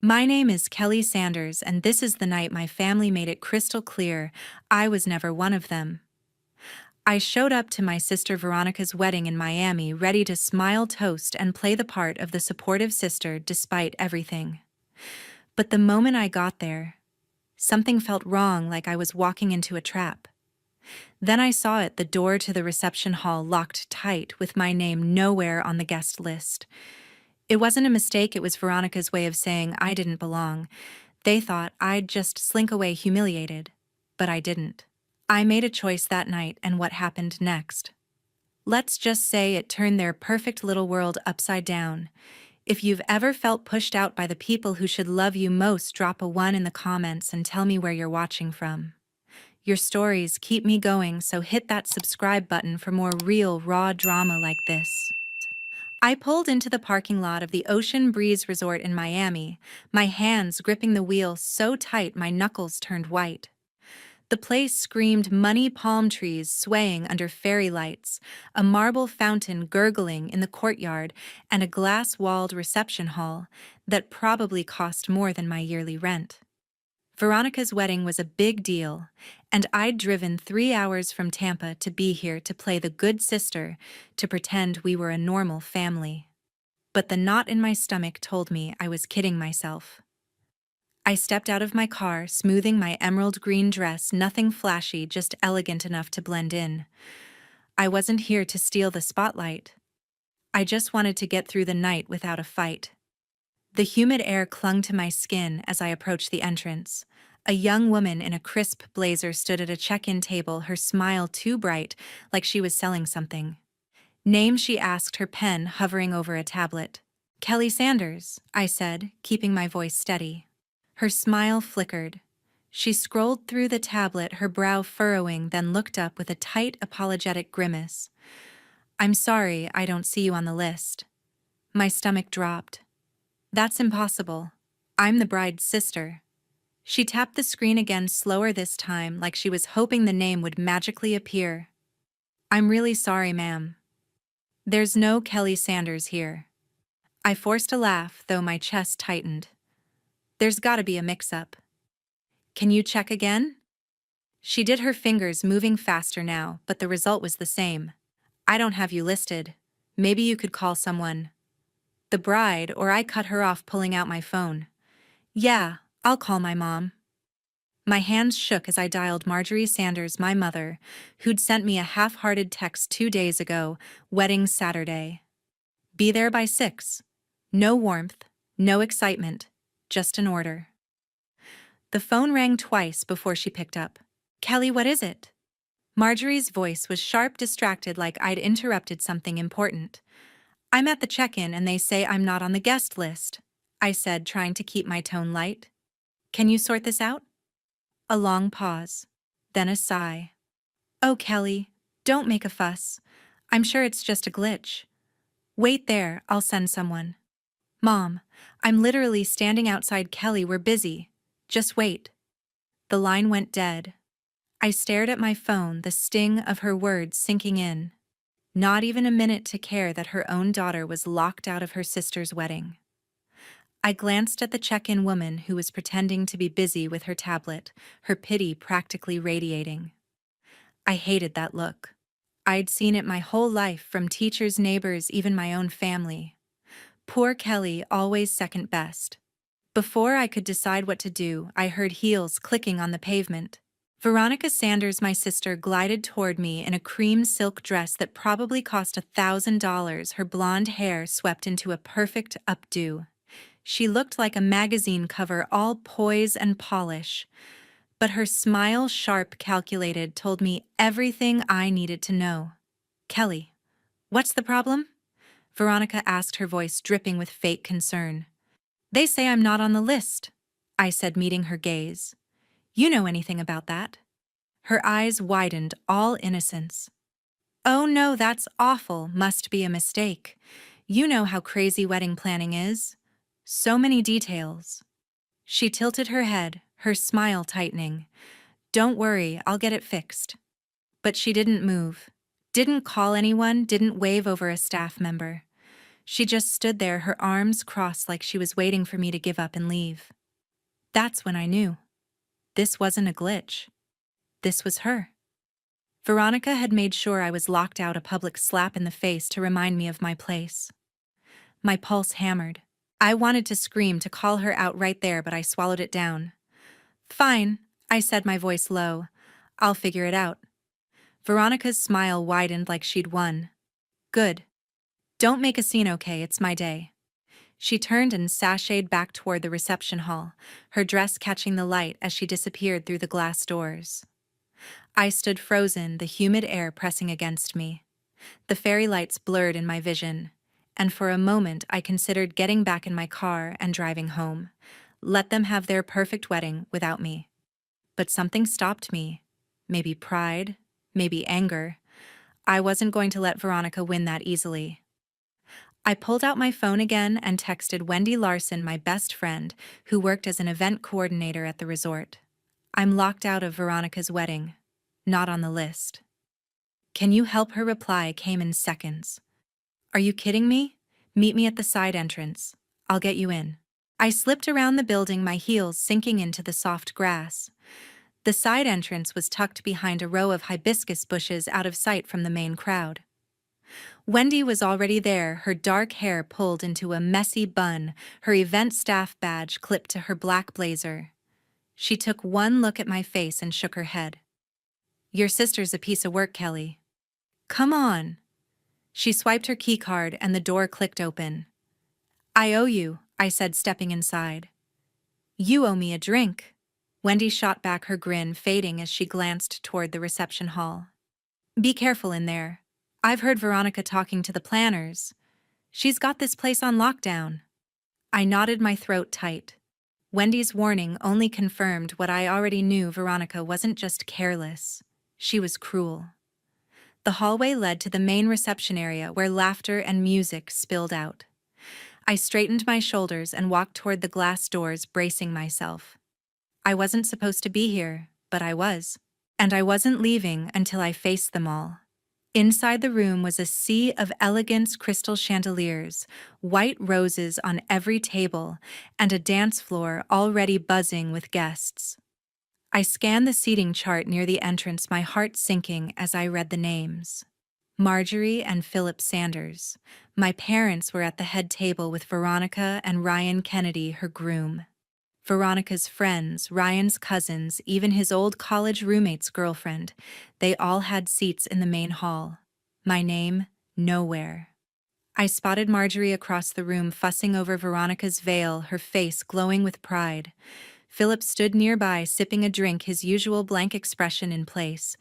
My name is Kelly Sanders, and this is the night my family made it crystal clear I was never one of them. I showed up to my sister Veronica's wedding in Miami ready to smile, toast, and play the part of the supportive sister despite everything. But the moment I got there, something felt wrong, like I was walking into a trap. Then I saw it, the door to the reception hall locked tight with my name nowhere on the guest list. It wasn't a mistake, it was Veronica's way of saying I didn't belong. They thought I'd just slink away humiliated. But I didn't. I made a choice that night, and what happened next? Let's just say it turned their perfect little world upside down. If you've ever felt pushed out by the people who should love you most, drop a 1 in the comments and tell me where you're watching from. Your stories keep me going, so hit that subscribe button for more real, raw drama like this. I pulled into the parking lot of the Ocean Breeze Resort in Miami, my hands gripping the wheel so tight my knuckles turned white. The place screamed money, palm trees swaying under fairy lights, a marble fountain gurgling in the courtyard, and a glass-walled reception hall that probably cost more than my yearly rent. Veronica's wedding was a big deal, and I'd driven 3 hours from Tampa to be here to play the good sister, to pretend we were a normal family. But the knot in my stomach told me I was kidding myself. I stepped out of my car, smoothing my emerald green dress, nothing flashy, just elegant enough to blend in. I wasn't here to steal the spotlight. I just wanted to get through the night without a fight. The humid air clung to my skin as I approached the entrance. A young woman in a crisp blazer stood at a check-in table, her smile too bright, like she was selling something. Name, she asked, her pen hovering over a tablet. Kelly Sanders, I said, keeping my voice steady. Her smile flickered. She scrolled through the tablet, her brow furrowing, then looked up with a tight, apologetic grimace. I'm sorry, I don't see you on the list. My stomach dropped. That's impossible. I'm the bride's sister. She tapped the screen again, slower this time, like she was hoping the name would magically appear. I'm really sorry, ma'am. There's no Kelly Sanders here. I forced a laugh, though my chest tightened. There's gotta be a mix-up. Can you check again? She did, her fingers moving faster now, but the result was the same. I don't have you listed. Maybe you could call someone. The bride, or I cut her off, pulling out my phone. Yeah, I'll call my mom. My hands shook as I dialed Marjorie Sanders, my mother, who'd sent me a half-hearted text 2 days ago, wedding Saturday. Be there by 6. No warmth, no excitement, just an order. The phone rang twice before she picked up. Kelly, what is it? Marjorie's voice was sharp, distracted, like I'd interrupted something important. I'm at the check-in and they say I'm not on the guest list, I said, trying to keep my tone light. Can you sort this out? A long pause, then a sigh. Oh, Kelly, don't make a fuss. I'm sure it's just a glitch. Wait there, I'll send someone. Mom, I'm literally standing outside. Kelly, we're busy. Just wait. The line went dead. I stared at my phone, the sting of her words sinking in. Not even a minute to care that her own daughter was locked out of her sister's wedding. I glanced at the check-in woman, who was pretending to be busy with her tablet, her pity practically radiating. I hated that look. I'd seen it my whole life, from teachers, neighbors, even my own family. Poor Kelly, always second best. Before I could decide what to do, I heard heels clicking on the pavement. Veronica Sanders, my sister, glided toward me in a cream silk dress that probably cost $1,000, her blonde hair swept into a perfect updo. She looked like a magazine cover, all poise and polish. But her smile, sharp, calculated, told me everything I needed to know. Kelly, what's the problem? Veronica asked, her voice dripping with fake concern. They say I'm not on the list, I said, meeting her gaze. You know anything about that? Her eyes widened, all innocence. Oh no, that's awful, must be a mistake. You know how crazy wedding planning is. So many details. She tilted her head, her smile tightening. Don't worry, I'll get it fixed. But she didn't move, didn't call anyone, didn't wave over a staff member. She just stood there, her arms crossed like she was waiting for me to give up and leave. That's when I knew. This wasn't a glitch. This was her. Veronica had made sure I was locked out, a public slap in the face to remind me of my place. My pulse hammered. I wanted to scream, to call her out right there, but I swallowed it down. Fine, I said, my voice low. I'll figure it out. Veronica's smile widened like she'd won. Good. Don't make a scene, okay? It's my day. She turned and sashayed back toward the reception hall, her dress catching the light as she disappeared through the glass doors. I stood frozen, the humid air pressing against me. The fairy lights blurred in my vision, and for a moment I considered getting back in my car and driving home. Let them have their perfect wedding without me. But something stopped me. Maybe pride, maybe anger. I wasn't going to let Veronica win that easily. I pulled out my phone again and texted Wendy Larson, my best friend, who worked as an event coordinator at the resort. I'm locked out of Veronica's wedding. Not on the list. Can you help? Her reply came in seconds. Are you kidding me? Meet me at the side entrance. I'll get you in. I slipped around the building, my heels sinking into the soft grass. The side entrance was tucked behind a row of hibiscus bushes, out of sight from the main crowd. Wendy was already there, her dark hair pulled into a messy bun, her event staff badge clipped to her black blazer. She took one look at my face and shook her head. Your sister's a piece of work, Kelly. Come on. She swiped her keycard and the door clicked open. I owe you, I said, stepping inside. You owe me a drink. Wendy shot back, her grin fading as she glanced toward the reception hall. Be careful in there. I've heard Veronica talking to the planners. She's got this place on lockdown. I nodded, my throat tight. Wendy's warning only confirmed what I already knew. Veronica wasn't just careless. She was cruel. The hallway led to the main reception area where laughter and music spilled out. I straightened my shoulders and walked toward the glass doors, bracing myself. I wasn't supposed to be here, but I was. And I wasn't leaving until I faced them all. Inside the room was a sea of elegant crystal chandeliers, white roses on every table, and a dance floor already buzzing with guests. I scanned the seating chart near the entrance, my heart sinking as I read the names. Marjorie and Philip Sanders. My parents were at the head table with Veronica and Ryan Kennedy, her groom. Veronica's friends, Ryan's cousins, even his old college roommate's girlfriend, they all had seats in the main hall. My name, nowhere. I spotted Marjorie across the room, fussing over Veronica's veil, her face glowing with pride. Philip stood nearby, sipping a drink, his usual blank expression in place.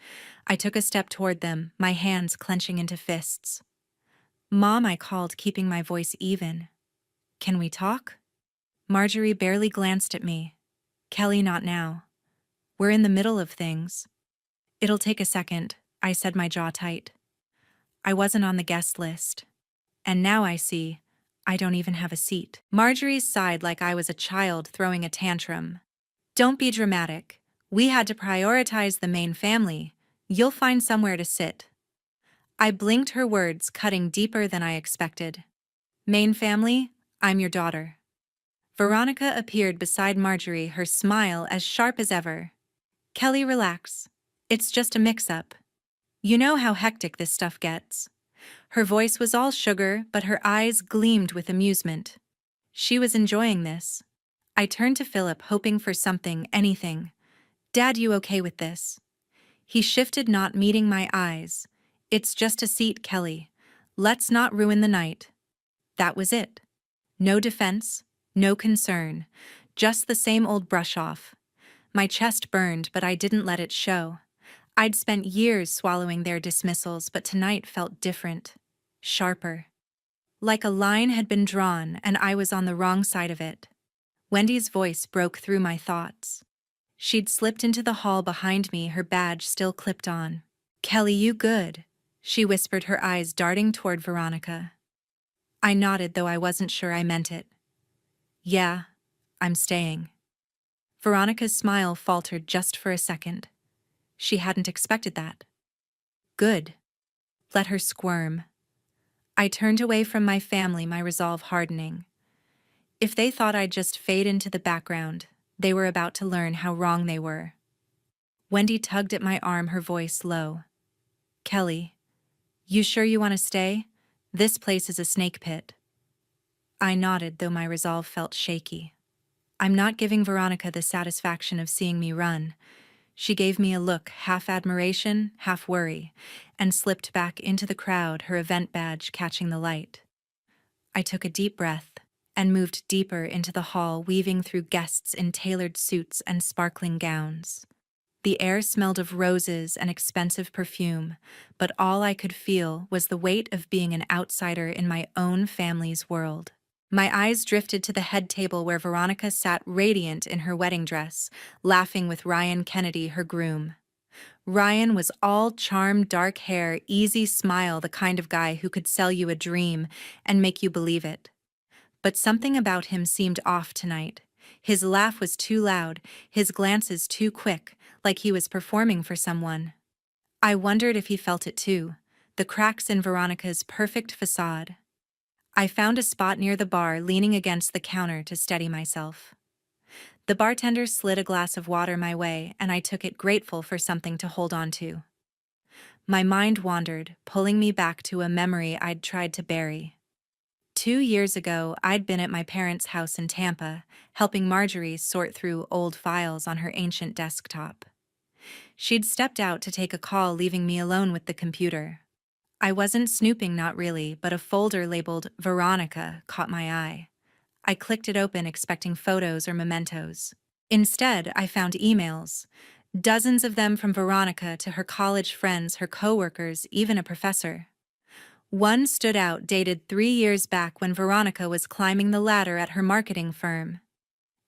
I took a step toward them, my hands clenching into fists. Mom, I called, keeping my voice even. Can we talk? Marjorie barely glanced at me. Kelly, not now. We're in the middle of things. It'll take a second, I said, my jaw tight. I wasn't on the guest list. And now I see, I don't even have a seat. Marjorie sighed like I was a child throwing a tantrum. Don't be dramatic. We had to prioritize the main family. You'll find somewhere to sit. I blinked, her words cutting deeper than I expected. Main family? I'm your daughter. Veronica appeared beside Marjorie, her smile as sharp as ever. Kelly, relax. It's just a mix-up. You know how hectic this stuff gets. Her voice was all sugar, but her eyes gleamed with amusement. She was enjoying this. I turned to Philip, hoping for something, anything. Dad, you okay with this? He shifted, not meeting my eyes. It's just a seat, Kelly. Let's not ruin the night. That was it. No defense. No concern, just the same old brush-off. My chest burned, but I didn't let it show. I'd spent years swallowing their dismissals, but tonight felt different, sharper. Like a line had been drawn, and I was on the wrong side of it. Wendy's voice broke through my thoughts. She'd slipped into the hall behind me, her badge still clipped on. Kelly, you good? She whispered, her eyes darting toward Veronica. I nodded, though I wasn't sure I meant it. Yeah, I'm staying. Veronica's smile faltered just for a second. She hadn't expected that. Good. Let her squirm. I turned away from my family, my resolve hardening. If they thought I'd just fade into the background, they were about to learn how wrong they were. Wendy tugged at my arm, her voice low. "Kelly, you sure you want to stay? This place is a snake pit." I nodded, though my resolve felt shaky. I'm not giving Veronica the satisfaction of seeing me run. She gave me a look, half admiration, half worry, and slipped back into the crowd, her event badge catching the light. I took a deep breath and moved deeper into the hall, weaving through guests in tailored suits and sparkling gowns. The air smelled of roses and expensive perfume, but all I could feel was the weight of being an outsider in my own family's world. My eyes drifted to the head table where Veronica sat radiant in her wedding dress, laughing with Ryan Kennedy, her groom. Ryan was all charm, dark hair, easy smile, the kind of guy who could sell you a dream and make you believe it. But something about him seemed off tonight. His laugh was too loud, his glances too quick, like he was performing for someone. I wondered if he felt it too, the cracks in Veronica's perfect facade. I found a spot near the bar, leaning against the counter to steady myself. The bartender slid a glass of water my way, and I took it, grateful for something to hold on to. My mind wandered, pulling me back to a memory I'd tried to bury. 2 years ago, I'd been at my parents' house in Tampa, helping Marjorie sort through old files on her ancient desktop. She'd stepped out to take a call, leaving me alone with the computer. I wasn't snooping, not really, but a folder labeled Veronica caught my eye. I clicked it open, expecting photos or mementos. Instead, I found emails. Dozens of them from Veronica to her college friends, her coworkers, even a professor. One stood out, dated 3 years back when Veronica was climbing the ladder at her marketing firm.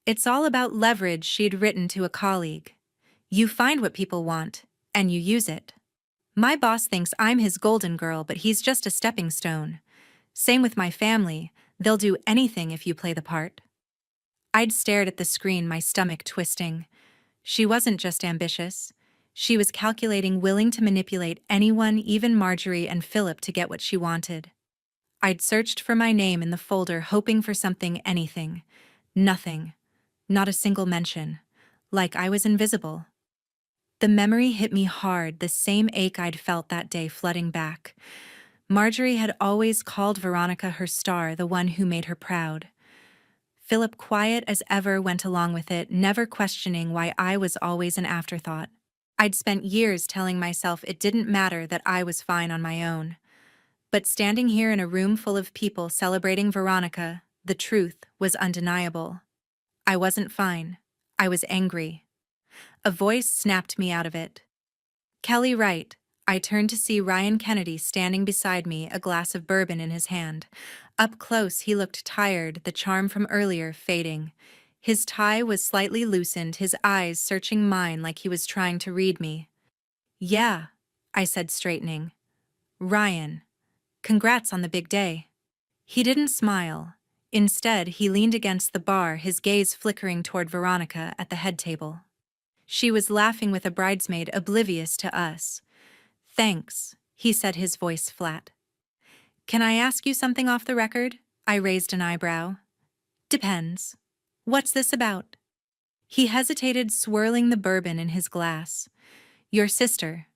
"It's all about leverage," she'd written to a colleague. "You find what people want, and you use it. My boss thinks I'm his golden girl, but he's just a stepping stone. Same with my family, they'll do anything if you play the part." I'd stared at the screen, my stomach twisting. She wasn't just ambitious. She was calculating, willing to manipulate anyone, even Marjorie and Philip, to get what she wanted. I'd searched for my name in the folder, hoping for something, anything. Nothing. Not a single mention. Like I was invisible. The memory hit me hard, the same ache I'd felt that day flooding back. Marjorie had always called Veronica her star, the one who made her proud. Philip, quiet as ever, went along with it, never questioning why I was always an afterthought. I'd spent years telling myself it didn't matter, that I was fine on my own. But standing here in a room full of people celebrating Veronica, the truth was undeniable. I wasn't fine. I was angry. A voice snapped me out of it. "Kelly, right." I turned to see Ryan Kennedy standing beside me, a glass of bourbon in his hand. Up close, he looked tired, the charm from earlier fading. His tie was slightly loosened, his eyes searching mine like he was trying to read me. "Yeah," I said, straightening. "Ryan, congrats on the big day." He didn't smile. Instead, he leaned against the bar, his gaze flickering toward Veronica at the head table. She was laughing with a bridesmaid, oblivious to us. "Thanks," he said, his voice flat. "Can I ask you something off the record?" I raised an eyebrow. "Depends. What's this about?" He hesitated, swirling the bourbon in his glass. "Your sister,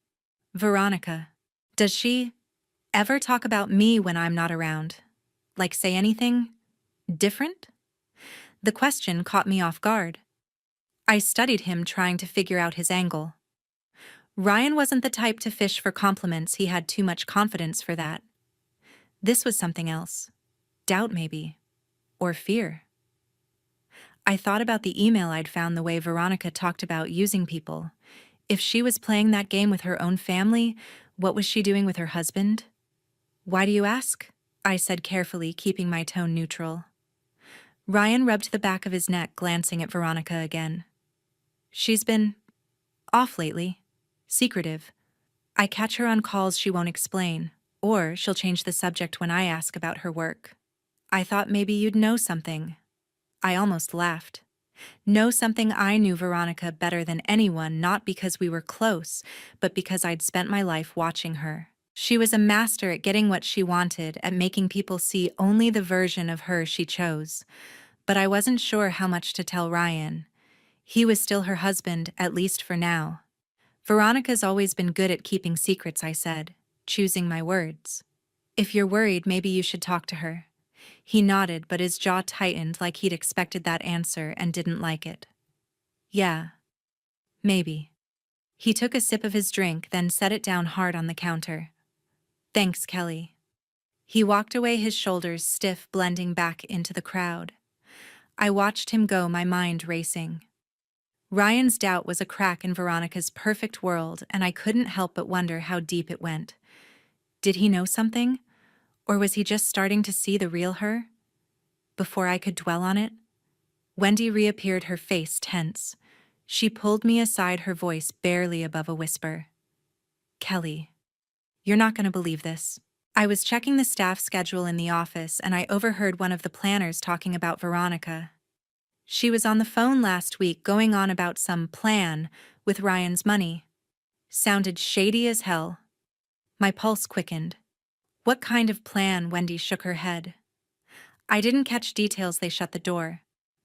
Veronica. Does she ever talk about me when I'm not around? Like, say anything different?" The question caught me off guard. I studied him, trying to figure out his angle. Ryan wasn't the type to fish for compliments, he had too much confidence for that. This was something else. Doubt, maybe. Or fear. I thought about the email I'd found, the way Veronica talked about using people. If she was playing that game with her own family, what was she doing with her husband? "Why do you ask?" I said carefully, keeping my tone neutral. Ryan rubbed the back of his neck, glancing at Veronica again. "She's been off lately. Secretive. I catch her on calls she won't explain, or she'll change the subject when I ask about her work. I thought maybe you'd know something." I almost laughed. Know something? I knew Veronica better than anyone, not because we were close, but because I'd spent my life watching her. She was a master at getting what she wanted, at making people see only the version of her she chose. But I wasn't sure how much to tell Ryan. He was still her husband, at least for now. Veronica's always been good at keeping secrets, I said, choosing my words. If you're worried, maybe you should talk to her. He nodded, but his jaw tightened like he'd expected that answer and didn't like it. Yeah, maybe. He took a sip of his drink, then set it down hard on the counter. Thanks, Kelly. He walked away, his shoulders stiff, blending back into the crowd. I watched him go, my mind racing. Ryan's doubt was a crack in Veronica's perfect world, and I couldn't help but wonder how deep it went. Did he know something? Or was he just starting to see the real her? Before I could dwell on it, Wendy reappeared, her face tense. She pulled me aside, her voice barely above a whisper. Kelly, you're not going to believe this. I was checking the staff schedule in the office, and I overheard one of the planners talking about Veronica. She was on the phone last week going on about some plan with Ryan's money. Sounded shady as hell. My pulse quickened. What kind of plan? Wendy shook her head. I didn't catch details, they shut the door.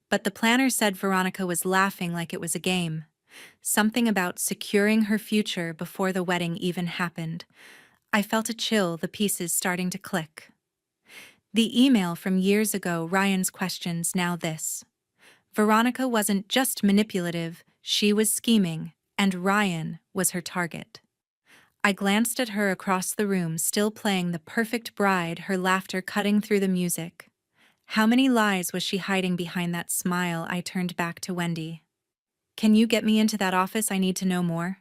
But the planner said Veronica was laughing like it was a game. Something about securing her future before the wedding even happened. I felt a chill, the pieces starting to click. The email from years ago, Ryan's questions, now this. Veronica wasn't just manipulative, she was scheming, and Ryan was her target. I glanced at her across the room, still playing the perfect bride, her laughter cutting through the music. How many lies was she hiding behind that smile? I turned back to Wendy. Can you get me into that office? I need to know more.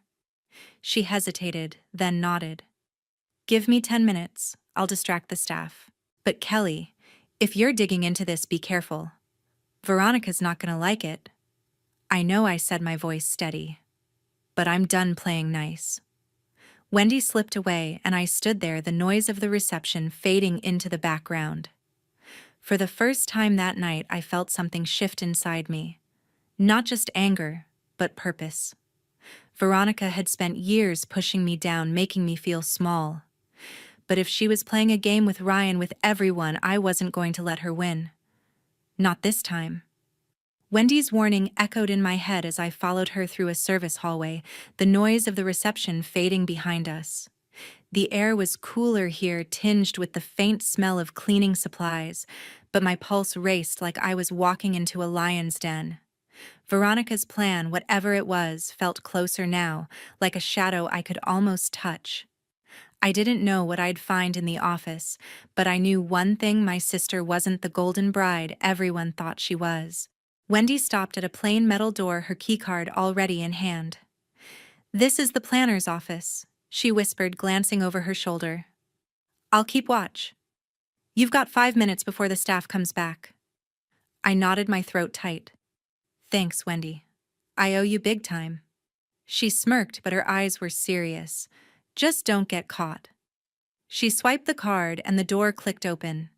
She hesitated, then nodded. Give me 10 minutes, I'll distract the staff. But Kelly, if you're digging into this, be careful. Veronica's not gonna like it. I know, I said, my voice steady. But I'm done playing nice. Wendy slipped away, and I stood there, the noise of the reception fading into the background. For the first time that night, I felt something shift inside me. Not just anger, but purpose. Veronica had spent years pushing me down, making me feel small. But if she was playing a game with Ryan, with everyone, I wasn't going to let her win. Not this time. Wendy's warning echoed in my head as I followed her through a service hallway, the noise of the reception fading behind us. The air was cooler here, tinged with the faint smell of cleaning supplies, but my pulse raced like I was walking into a lion's den. Veronica's plan, whatever it was, felt closer now, like a shadow I could almost touch. I didn't know what I'd find in the office, but I knew one thing: my sister wasn't the golden bride everyone thought she was. Wendy stopped at a plain metal door, her keycard already in hand. This is the planner's office, she whispered, glancing over her shoulder. I'll keep watch. You've got 5 minutes before the staff comes back. I nodded, my throat tight. Thanks, Wendy. I owe you big time. She smirked, but her eyes were serious. Just don't get caught. She swiped the card and the door clicked open.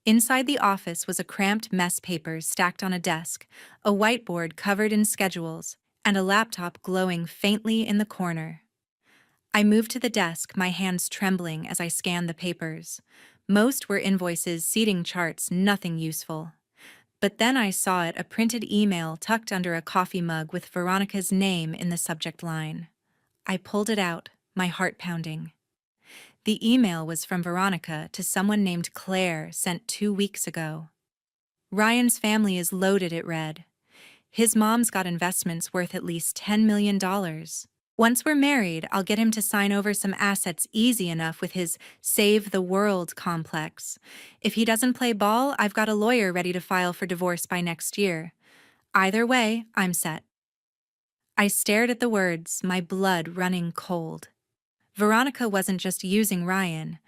Inside the office was a cramped mess, papers stacked on a desk, a whiteboard covered in schedules, and a laptop glowing faintly in the corner. I moved to the desk, my hands trembling as I scanned the papers. Most were invoices, seating charts, nothing useful. But then I saw it, a printed email tucked under a coffee mug with Veronica's name in the subject line. I pulled it out, my heart pounding. The email was from Veronica to someone named Claire, sent 2 weeks ago. Ryan's family is loaded, it read. His mom's got investments worth at least $10 million. Once we're married, I'll get him to sign over some assets easy enough with his Save the World complex. If he doesn't play ball, I've got a lawyer ready to file for divorce by next year. Either way, I'm set. I stared at the words, my blood running cold. Veronica wasn't just using Ryan.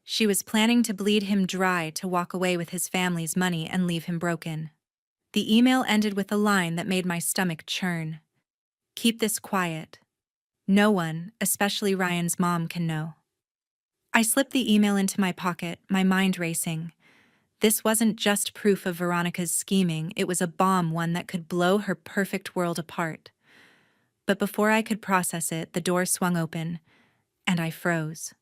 She was planning to bleed him dry, to walk away with his family's money and leave him broken. The email ended with a line that made my stomach churn. Keep this quiet. No one, especially Ryan's mom, can know. I slipped the email into my pocket, my mind racing. This wasn't just proof of Veronica's scheming, it was a bomb, one that could blow her perfect world apart. But before I could process it, the door swung open, and I froze.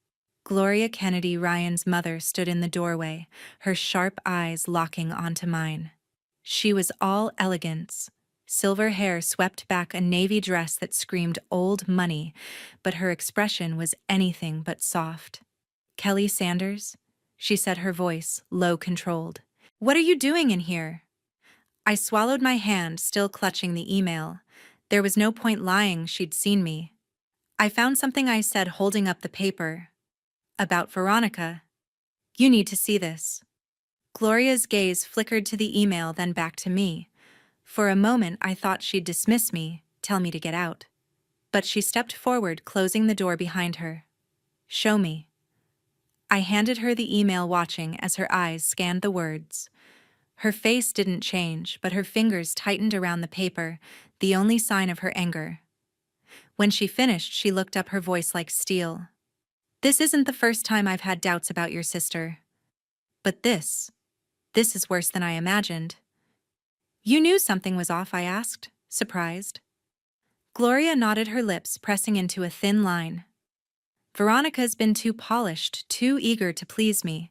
Gloria Kennedy Ryan's mother stood in the doorway, her sharp eyes locking onto mine. She was all elegance. Silver hair swept back a navy dress that screamed old money, but her expression was anything but soft. "Kelly Sanders?" she said, her voice low-controlled. "What are you doing in here?" I swallowed my hand, still clutching the email. There was no point lying she'd seen me. "I found something," I said, holding up the paper. "About Veronica. You need to see this." Gloria's gaze flickered to the email, then back to me. For a moment I thought she'd dismiss me, tell me to get out. But she stepped forward, closing the door behind her. "Show me." I handed her the email, watching as her eyes scanned the words. Her face didn't change, but her fingers tightened around the paper, the only sign of her anger. When she finished, she looked up, her voice like steel. "This isn't the first time I've had doubts about your sister. But this is worse than I imagined." "You knew something was off?" I asked, surprised. Gloria nodded, her lips pressing into a thin line. "Veronica's been too polished, too eager to please me.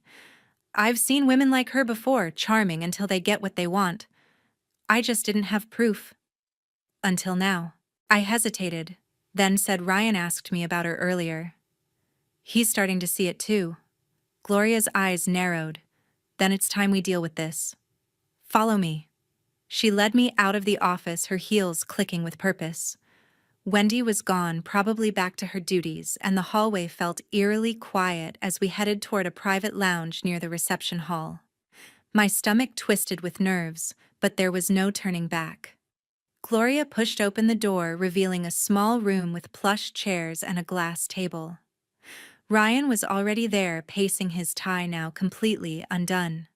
I've seen women like her before, charming until they get what they want. I just didn't have proof. Until now." I hesitated, then said, "Ryan asked me about her earlier. He's starting to see it too." Gloria's eyes narrowed. "Then it's time we deal with this. Follow me." She led me out of the office, her heels clicking with purpose. Wendy was gone, probably back to her duties, and the hallway felt eerily quiet as we headed toward a private lounge near the reception hall. My stomach twisted with nerves, but there was no turning back. Gloria pushed open the door, revealing a small room with plush chairs and a glass table. Ryan was already there, pacing his tie, now completely undone.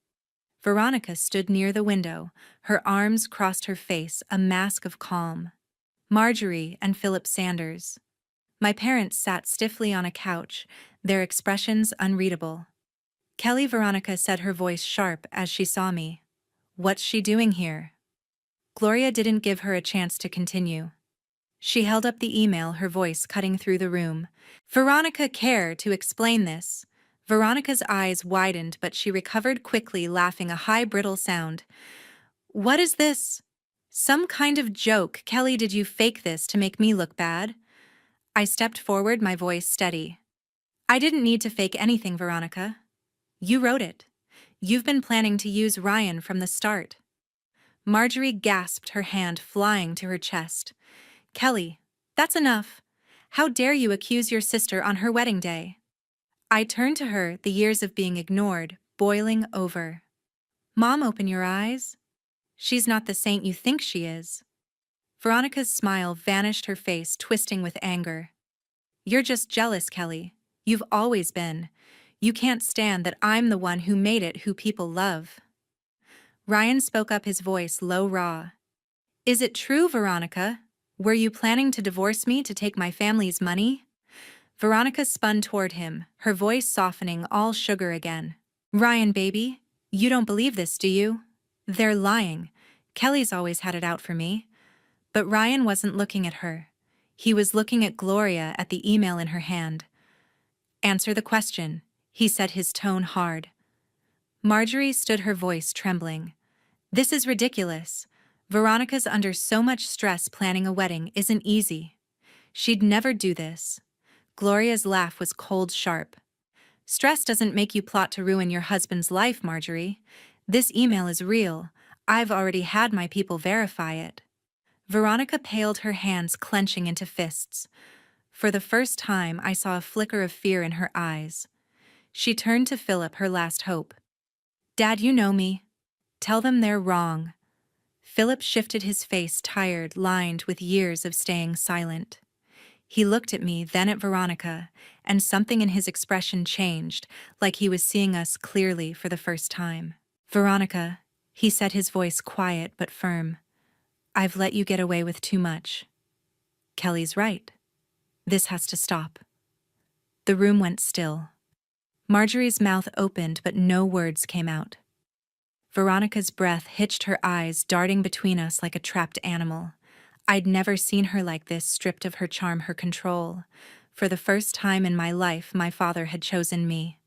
Veronica stood near the window, her arms crossed, her face a mask of calm. Marjorie and Philip Sanders. My parents sat stiffly on a couch, their expressions unreadable. "Kelly," Veronica said, her voice sharp as she saw me. "What's she doing here?" Gloria didn't give her a chance to continue. She held up the email, her voice cutting through the room. "Veronica, care to explain this?" Veronica's eyes widened, but she recovered quickly, laughing a high, brittle sound. "What is this? Some kind of joke? Kelly, did you fake this to make me look bad?" I stepped forward, my voice steady. "I didn't need to fake anything, Veronica. You wrote it. You've been planning to use Ryan from the start." Marjorie gasped, her hand flying to her chest. "Kelly, that's enough. How dare you accuse your sister on her wedding day?" I turned to her, the years of being ignored boiling over. "Mom, open your eyes. She's not the saint you think she is." Veronica's smile vanished, her face twisting with anger. "You're just jealous, Kelly. You've always been. You can't stand that I'm the one who made it who people love." Ryan spoke up, his voice low, raw. "Is it true, Veronica? Were you planning to divorce me to take my family's money?" Veronica spun toward him, her voice softening, all sugar again. "Ryan, baby, you don't believe this, do you? They're lying. Kelly's always had it out for me." But Ryan wasn't looking at her. He was looking at Gloria, at the email in her hand. "Answer the question," he said, his tone hard. Marjorie stood, her voice trembling. "This is ridiculous. Veronica's under so much stress. Planning a wedding isn't easy. She'd never do this." Gloria's laugh was cold, sharp. "Stress doesn't make you plot to ruin your husband's life, Marjorie. This email is real. I've already had my people verify it." Veronica paled, her hands clenching into fists. For the first time, I saw a flicker of fear in her eyes. She turned to Philip, her last hope. "Dad, you know me. Tell them they're wrong." Philip shifted, his face tired, lined with years of staying silent. He looked at me, then at Veronica, and something in his expression changed, like he was seeing us clearly for the first time. "Veronica," he said, his voice quiet but firm, "I've let you get away with too much. Kelly's right. This has to stop." The room went still. Marjorie's mouth opened, but no words came out. Veronica's breath hitched, her eyes darting between us like a trapped animal. I'd never seen her like this, stripped of her charm, her control. For the first time in my life, my father had chosen me.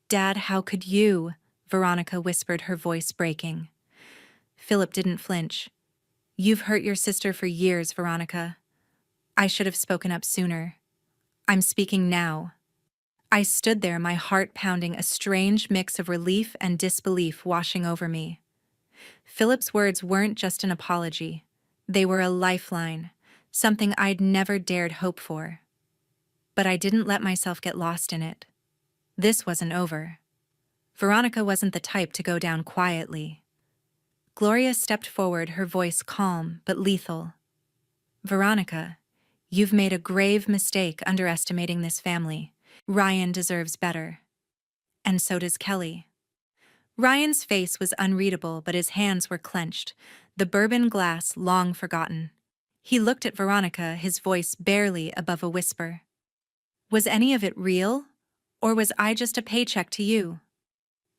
"Dad, how could you?" Veronica whispered, her voice breaking. Philip didn't flinch. "You've hurt your sister for years, Veronica. I should have spoken up sooner. I'm speaking now." I stood there, my heart pounding, a strange mix of relief and disbelief washing over me. Philip's words weren't just an apology. They were a lifeline, something I'd never dared hope for. But I didn't let myself get lost in it. This wasn't over. Veronica wasn't the type to go down quietly. Gloria stepped forward, her voice calm but lethal. "Veronica, you've made a grave mistake underestimating this family. Ryan deserves better. And so does Kelly." Ryan's face was unreadable, but his hands were clenched, the bourbon glass long forgotten. He looked at Veronica, his voice barely above a whisper. "Was any of it real? Or was I just a paycheck to you?"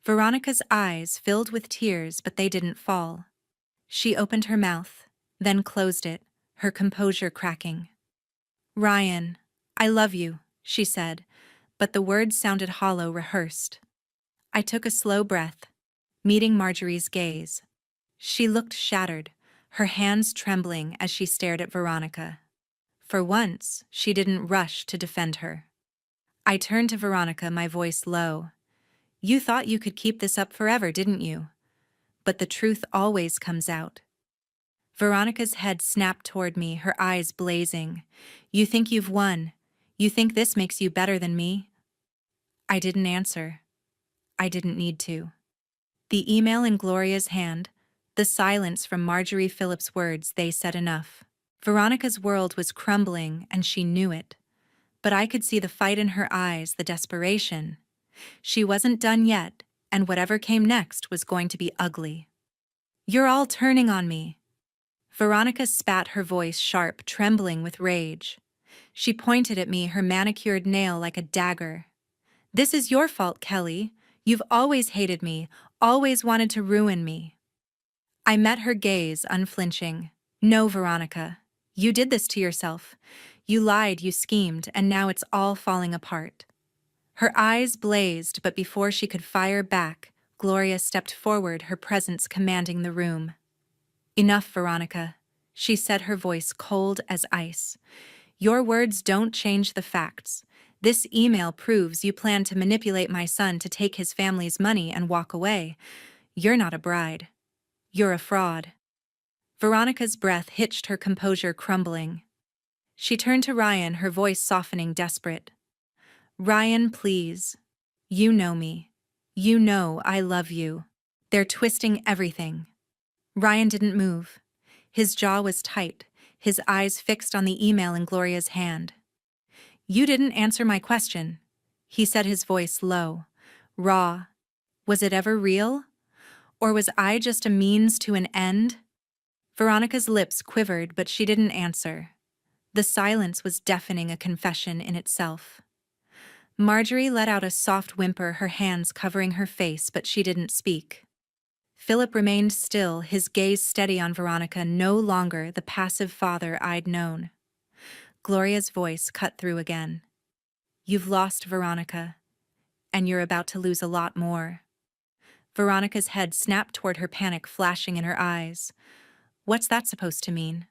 Veronica's eyes filled with tears, but they didn't fall. She opened her mouth, then closed it, her composure cracking. "Ryan, I love you," she said, but the words sounded hollow, rehearsed. I took a slow breath, meeting Marjorie's gaze. She looked shattered, her hands trembling as she stared at Veronica. For once, she didn't rush to defend her. I turned to Veronica, my voice low. "You thought you could keep this up forever, didn't you? But the truth always comes out." Veronica's head snapped toward me, her eyes blazing. "You think you've won? You think this makes you better than me?" I didn't answer. I didn't need to. The email in Gloria's hand, the silence from Marjorie Phillips' words, they said enough. Veronica's world was crumbling, and she knew it. But I could see the fight in her eyes, the desperation. She wasn't done yet, and whatever came next was going to be ugly. "You're all turning on me." Veronica spat, her voice sharp, trembling with rage. She pointed at me, her manicured nail like a dagger. "This is your fault, Kelly. You've always hated me, always wanted to ruin me." I met her gaze, unflinching. "No, Veronica. You did this to yourself. You lied, you schemed, and now it's all falling apart." Her eyes blazed, but before she could fire back, Gloria stepped forward, her presence commanding the room. "Enough, Veronica," she said, her voice cold as ice. "Your words don't change the facts. This email proves you plan to manipulate my son to take his family's money and walk away. You're not a bride. You're a fraud." Veronica's breath hitched, her composure crumbling. She turned to Ryan, her voice softening, desperate. "Ryan, please. You know me. You know I love you. They're twisting everything." Ryan didn't move. His jaw was tight, his eyes fixed on the email in Gloria's hand. "You didn't answer my question," he said, his voice low, raw. "Was it ever real? Or was I just a means to an end?" Veronica's lips quivered, but she didn't answer. The silence was deafening, a confession in itself. Marjorie let out a soft whimper, her hands covering her face, but she didn't speak. Philip remained still, his gaze steady on Veronica, no longer the passive father I'd known. Gloria's voice cut through again. "You've lost, Veronica, and you're about to lose a lot more." Veronica's head snapped toward her, panic flashing in her eyes. "What's that supposed to mean?"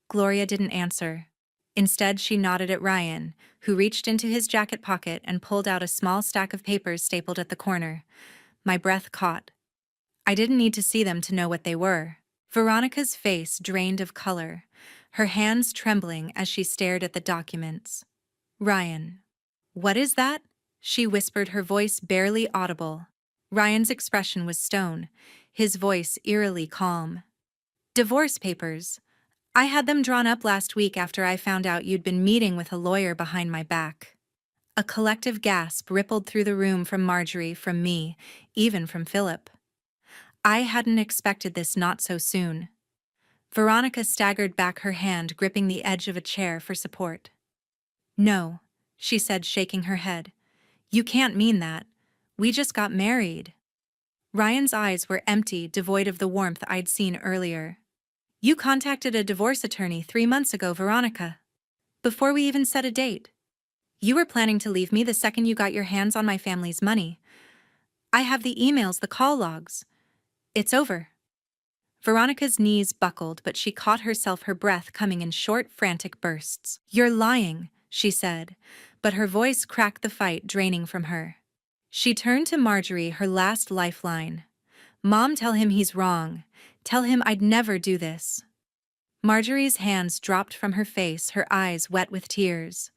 Gloria didn't answer. Instead, she nodded at Ryan, who reached into his jacket pocket and pulled out a small stack of papers stapled at the corner. My breath caught. I didn't need to see them to know what they were. Veronica's face drained of color, her hands trembling as she stared at the documents. "Ryan, what is that?" she whispered, her voice barely audible. Ryan's expression was stone, his voice eerily calm. "Divorce papers. I had them drawn up last week after I found out you'd been meeting with a lawyer behind my back." A collective gasp rippled through the room, from Marjorie, from me, even from Philip. I hadn't expected this, not so soon. Veronica staggered back, her hand gripping the edge of a chair for support. "No," she said, shaking her head. "You can't mean that. We just got married." Ryan's eyes were empty, devoid of the warmth I'd seen earlier. "You contacted a divorce attorney 3 months ago, Veronica. Before we even set a date." You were planning to leave me the second you got your hands on my family's money. I have the emails, the call logs. It's over. Veronica's knees buckled, but she caught herself, her breath coming in short, frantic bursts. You're lying, she said, but her voice cracked the fight draining from her. She turned to Marjorie, her last lifeline. Mom, tell him he's wrong. Tell him I'd never do this. Marjorie's hands dropped from her face, her eyes wet with tears.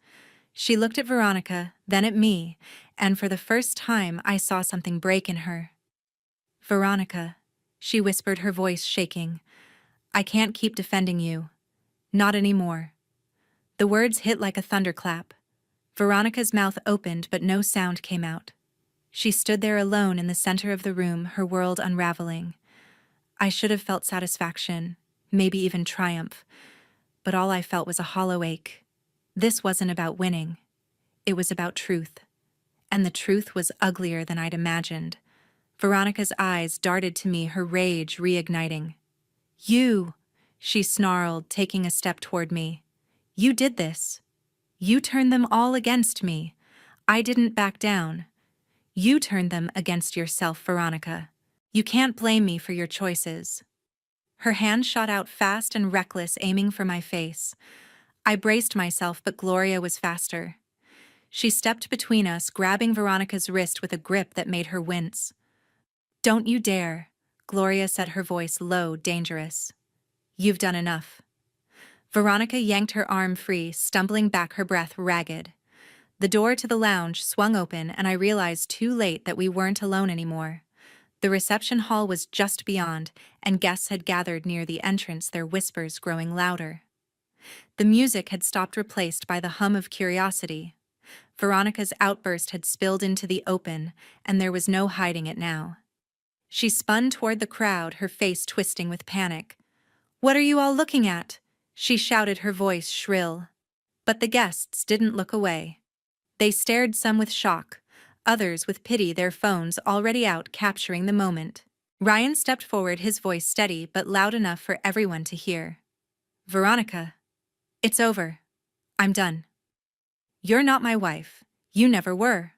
She looked at Veronica, then at me, and for the first time I saw something break in her. Veronica, she whispered, her voice shaking. I can't keep defending you. Not anymore. The words hit like a thunderclap. Veronica's mouth opened, but no sound came out. She stood there alone in the center of the room, her world unraveling. I should have felt satisfaction, maybe even triumph, but all I felt was a hollow ache. This wasn't about winning. It was about truth. And the truth was uglier than I'd imagined. Veronica's eyes darted to me, her rage reigniting. You, she snarled, taking a step toward me. You did this. You turned them all against me. I didn't back down. You turned them against yourself, Veronica. You can't blame me for your choices. Her hand shot out fast and reckless, aiming for my face. I braced myself, but Gloria was faster. She stepped between us, grabbing Veronica's wrist with a grip that made her wince. Don't you dare, Gloria said, her voice low, dangerous. You've done enough. Veronica yanked her arm free, stumbling back, her breath ragged. The door to the lounge swung open, and I realized too late that we weren't alone anymore. The reception hall was just beyond, and guests had gathered near the entrance, their whispers growing louder. The music had stopped, replaced by the hum of curiosity. Veronica's outburst had spilled into the open, and there was no hiding it now. She spun toward the crowd, her face twisting with panic. What are you all looking at? She shouted, her voice shrill. But the guests didn't look away. They stared, some with shock, others with pity, their phones already out capturing the moment. Ryan stepped forward, his voice steady but loud enough for everyone to hear. Veronica, it's over. I'm done. You're not my wife. You never were.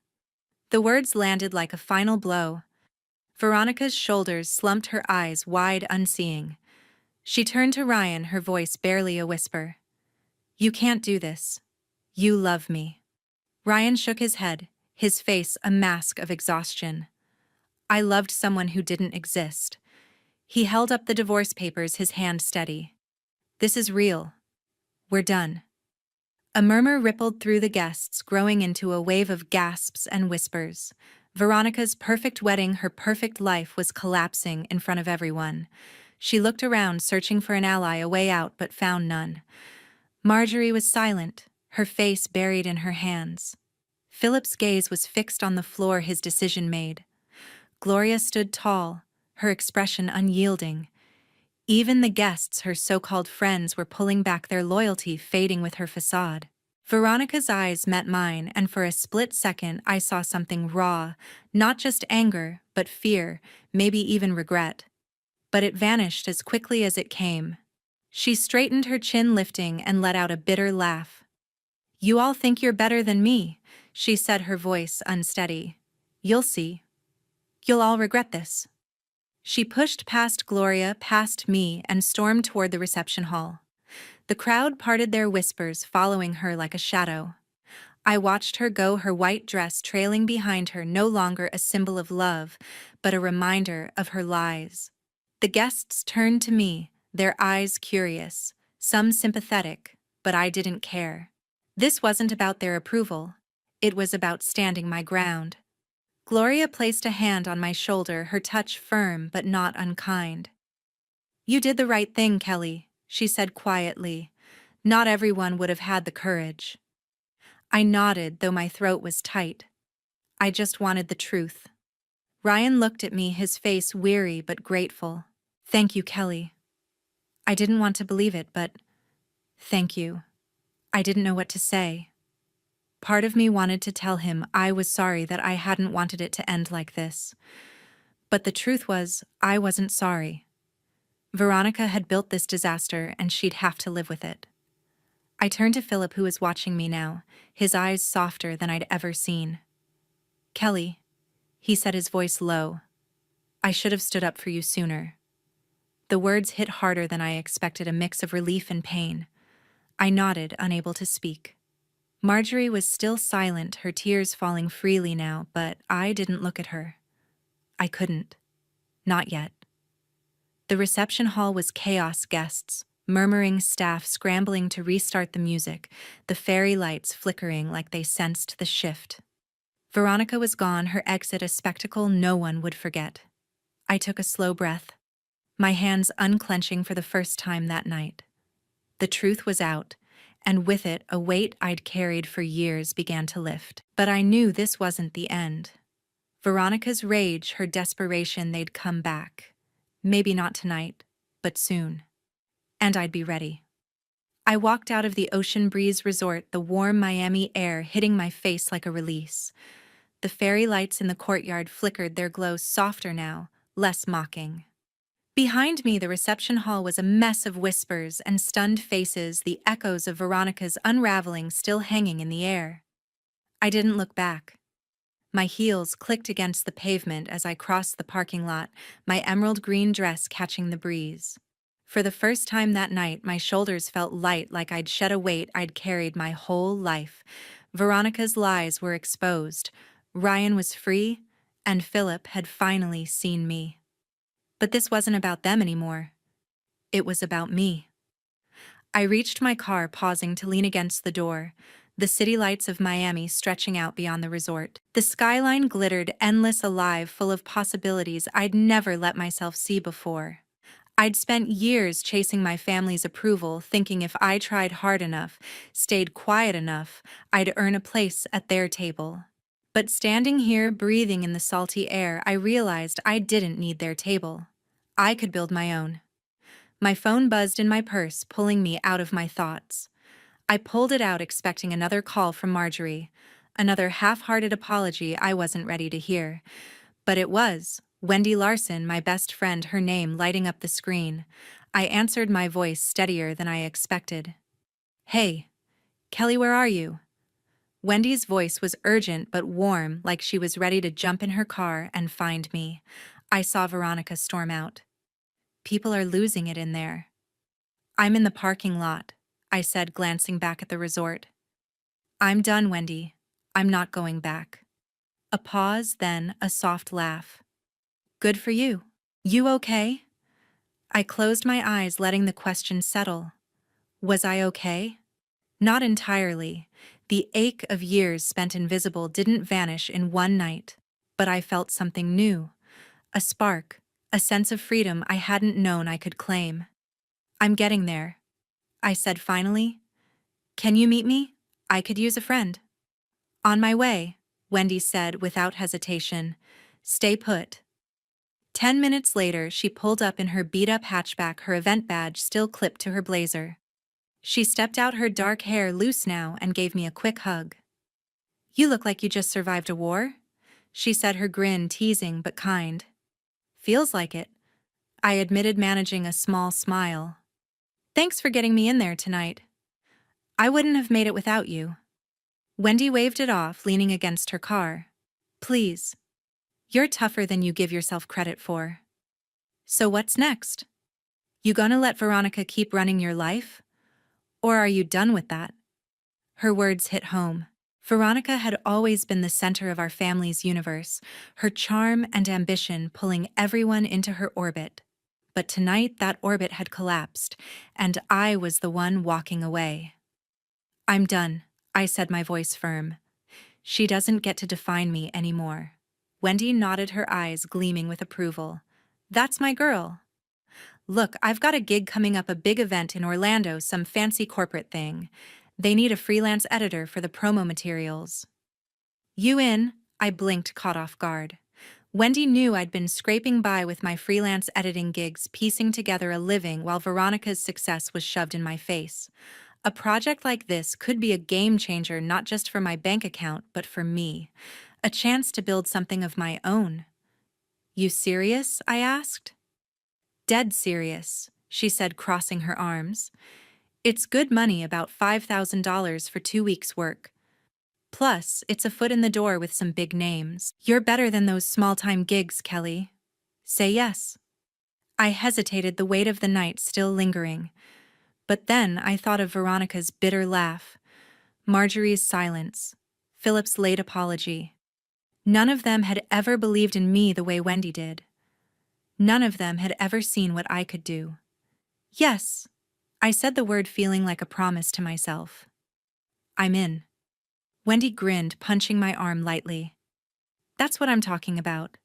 The words landed like a final blow. Veronica's shoulders slumped, her eyes wide, unseeing. She turned to Ryan, her voice barely a whisper. You can't do this. You love me. Ryan shook his head, his face a mask of exhaustion. I loved someone who didn't exist. He held up the divorce papers, his hand steady. This is real. We're done. A murmur rippled through the guests, growing into a wave of gasps and whispers. Veronica's perfect wedding, her perfect life, was collapsing in front of everyone. She looked around, searching for an ally, a way out, but found none. Marjorie was silent, her face buried in her hands. Philip's gaze was fixed on the floor, his decision made. Gloria stood tall, her expression unyielding. Even the guests, her so-called friends, were pulling back, their loyalty fading with her facade. Veronica's eyes met mine, and for a split second I saw something raw, not just anger, but fear, maybe even regret. But it vanished as quickly as it came. She straightened, her chin lifting, and let out a bitter laugh. You all think you're better than me, she said, her voice unsteady. You'll see. You'll all regret this. She pushed past Gloria, past me, and stormed toward the reception hall. The crowd parted, their whispers following her like a shadow. I watched her go, her white dress trailing behind her, no longer a symbol of love, but a reminder of her lies. The guests turned to me, their eyes curious, some sympathetic, but I didn't care. This wasn't about their approval. It was about standing my ground. Gloria placed a hand on my shoulder, her touch firm but not unkind. You did the right thing, Kelly, she said quietly. Not everyone would have had the courage. I nodded, though my throat was tight. I just wanted the truth. Ryan looked at me, his face weary but grateful. Thank you, Kelly. I didn't want to believe it, but thank you. I didn't know what to say. Part of me wanted to tell him I was sorry, that I hadn't wanted it to end like this. But the truth was, I wasn't sorry. Veronica had built this disaster, and she'd have to live with it. I turned to Philip, who was watching me now, his eyes softer than I'd ever seen. "Kelly," he said, his voice low, "I should have stood up for you sooner." The words hit harder than I expected, a mix of relief and pain. I nodded, unable to speak. Marjorie was still silent, her tears falling freely now, but I didn't look at her. I couldn't. Not yet. The reception hall was chaos, guests, murmuring staff scrambling to restart the music, the fairy lights flickering like they sensed the shift. Veronica was gone, her exit a spectacle no one would forget. I took a slow breath, my hands unclenching for the first time that night. The truth was out, and with it, a weight I'd carried for years began to lift. But I knew this wasn't the end. Veronica's rage, her desperation, they'd come back. Maybe not tonight, but soon. And I'd be ready. I walked out of the Ocean Breeze Resort, the warm Miami air hitting my face like a release. The fairy lights in the courtyard flickered, their glow softer now, less mocking. Behind me, the reception hall was a mess of whispers and stunned faces, the echoes of Veronica's unraveling still hanging in the air. I didn't look back. My heels clicked against the pavement as I crossed the parking lot, my emerald green dress catching the breeze. For the first time that night, my shoulders felt light, like I'd shed a weight I'd carried my whole life. Veronica's lies were exposed. Ryan was free, and Philip had finally seen me. But this wasn't about them anymore. It was about me. I reached my car, pausing to lean against the door, the city lights of Miami stretching out beyond the resort. The skyline glittered, endless, alive, full of possibilities I'd never let myself see before. I'd spent years chasing my family's approval, thinking if I tried hard enough, stayed quiet enough, I'd earn a place at their table. But standing here, breathing in the salty air, I realized I didn't need their table. I could build my own. My phone buzzed in my purse, pulling me out of my thoughts. I pulled it out, expecting another call from Marjorie, another half-hearted apology I wasn't ready to hear. But it was Wendy Larson, my best friend, her name lighting up the screen. I answered, my voice steadier than I expected. "Hey, Kelly, where are you?" Wendy's voice was urgent but warm, like she was ready to jump in her car and find me. I saw Veronica storm out. "People are losing it in there." "I'm in the parking lot," I said, glancing back at the resort. "I'm done, Wendy. I'm not going back." A pause, then a soft laugh. "Good for you. You okay?" I closed my eyes, letting the question settle. Was I okay? Not entirely. The ache of years spent invisible didn't vanish in one night, but I felt something new. A spark, a sense of freedom I hadn't known I could claim. "I'm getting there," I said finally. "Can you meet me? I could use a friend." "On my way," Wendy said without hesitation. "Stay put." 10 minutes later, she pulled up in her beat-up hatchback, her event badge still clipped to her blazer. She stepped out, her dark hair loose now, and gave me a quick hug. "You look like you just survived a war," she said, her grin teasing but kind. "Feels like it," I admitted, managing a small smile. "Thanks for getting me in there tonight. I wouldn't have made it without you." Wendy waved it off, leaning against her car. "Please. You're tougher than you give yourself credit for." "So what's next? You gonna let Veronica keep running your life? Or are you done with that?" Her words hit home. Veronica had always been the center of our family's universe, her charm and ambition pulling everyone into her orbit. But tonight that orbit had collapsed, and I was the one walking away. "I'm done," I said, my voice firm. "She doesn't get to define me anymore." Wendy nodded, her eyes gleaming with approval. "That's my girl. Look, I've got a gig coming up, a big event in Orlando, some fancy corporate thing. They need a freelance editor for the promo materials." "You in?" I blinked, caught off guard. Wendy knew I'd been scraping by with my freelance editing gigs, piecing together a living while Veronica's success was shoved in my face. A project like this could be a game changer, not just for my bank account, but for me. A chance to build something of my own. "You serious?" I asked. "Dead serious," she said, crossing her arms. It's good money, about $5,000 for 2 weeks' work. Plus, it's a foot in the door with some big names. You're better than those small-time gigs, Kelly. Say yes. I hesitated, the weight of the night still lingering. But then I thought of Veronica's bitter laugh, Marjorie's silence, Philip's late apology. None of them had ever believed in me the way Wendy did. None of them had ever seen what I could do. Yes, I said the word, feeling like a promise to myself. I'm in. Wendy grinned, punching my arm lightly. That's what I'm talking about.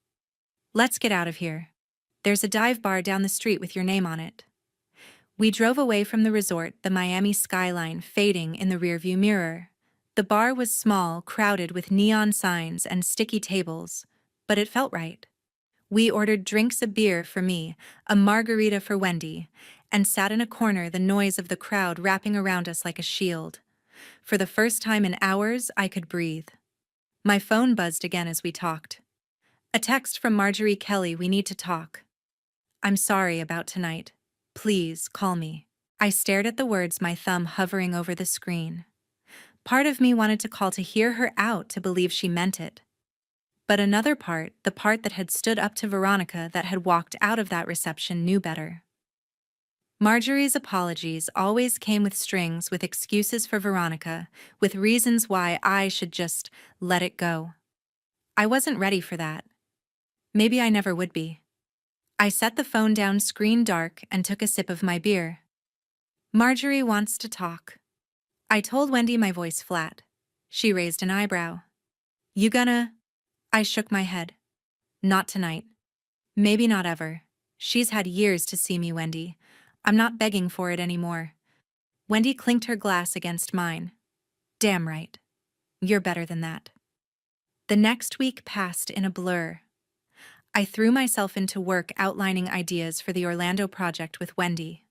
Let's get out of here. There's a dive bar down the street with your name on it. We drove away from the resort, the Miami skyline fading in the rearview mirror. The bar was small, crowded with neon signs and sticky tables, but it felt right. We ordered drinks, a beer for me, a margarita for Wendy, and sat in a corner, the noise of the crowd wrapping around us like a shield. For the first time in hours, I could breathe. My phone buzzed again as we talked. A text from Marjorie: Kelly, we need to talk. I'm sorry about tonight. Please, call me. I stared at the words, my thumb hovering over the screen. Part of me wanted to call, to hear her out, to believe she meant it. But another part, the part that had stood up to Veronica, that had walked out of that reception, knew better. Marjorie's apologies always came with strings, with excuses for Veronica, with reasons why I should just let it go. I wasn't ready for that. Maybe I never would be. I set the phone down, screen dark, and took a sip of my beer. Marjorie wants to talk. I told Wendy, my voice flat. She raised an eyebrow. You gonna? I shook my head. Not tonight. Maybe not ever. She's had years to see me, Wendy. I'm not begging for it anymore. Wendy clinked her glass against mine. Damn right. You're better than that. The next week passed in a blur. I threw myself into work, outlining ideas for the Orlando project with Wendy.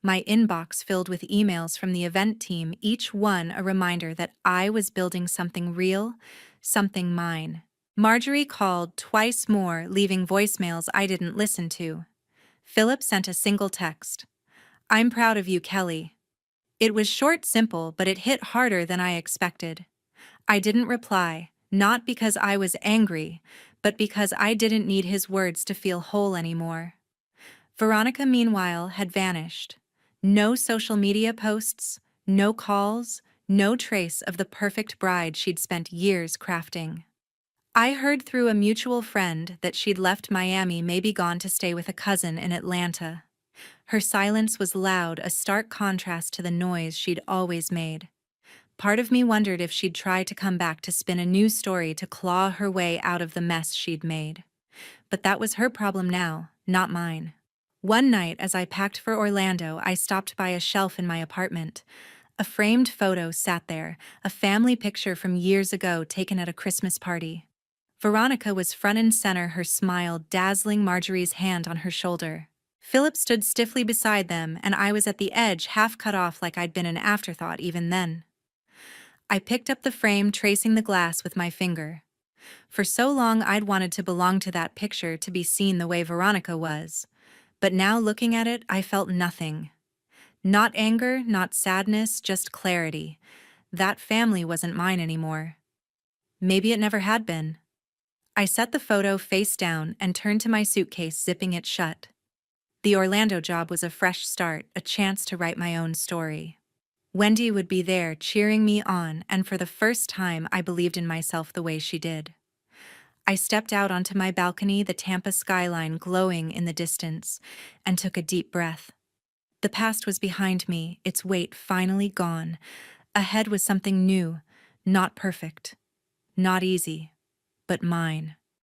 My inbox filled with emails from the event team, each one a reminder that I was building something real, something mine. Marjorie called twice more, leaving voicemails I didn't listen to. Philip sent a single text. I'm proud of you, Kelly. It was short, simple, but it hit harder than I expected. I didn't reply, not because I was angry, but because I didn't need his words to feel whole anymore. Veronica, meanwhile, had vanished. No social media posts, no calls, no trace of the perfect bride she'd spent years crafting. I heard through a mutual friend that she'd left Miami, maybe gone to stay with a cousin in Atlanta. Her silence was loud, a stark contrast to the noise she'd always made. Part of me wondered if she'd try to come back, to spin a new story, to claw her way out of the mess she'd made. But that was her problem now, not mine. One night, as I packed for Orlando, I stopped by a shelf in my apartment. A framed photo sat there, a family picture from years ago taken at a Christmas party. Veronica was front and center, her smile dazzling, Marjorie's hand on her shoulder. Philip stood stiffly beside them, and I was at the edge, half cut off, like I'd been an afterthought even then. I picked up the frame, tracing the glass with my finger. For so long I'd wanted to belong to that picture, to be seen the way Veronica was. But now, looking at it, I felt nothing. Not anger, not sadness, just clarity. That family wasn't mine anymore. Maybe it never had been. I set the photo face down and turned to my suitcase, zipping it shut. The Orlando job was a fresh start, a chance to write my own story. Wendy would be there, cheering me on, and for the first time I believed in myself the way she did. I stepped out onto my balcony, the Tampa skyline glowing in the distance, and took a deep breath. The past was behind me, its weight finally gone. Ahead was something new, not perfect, not easy, but mine.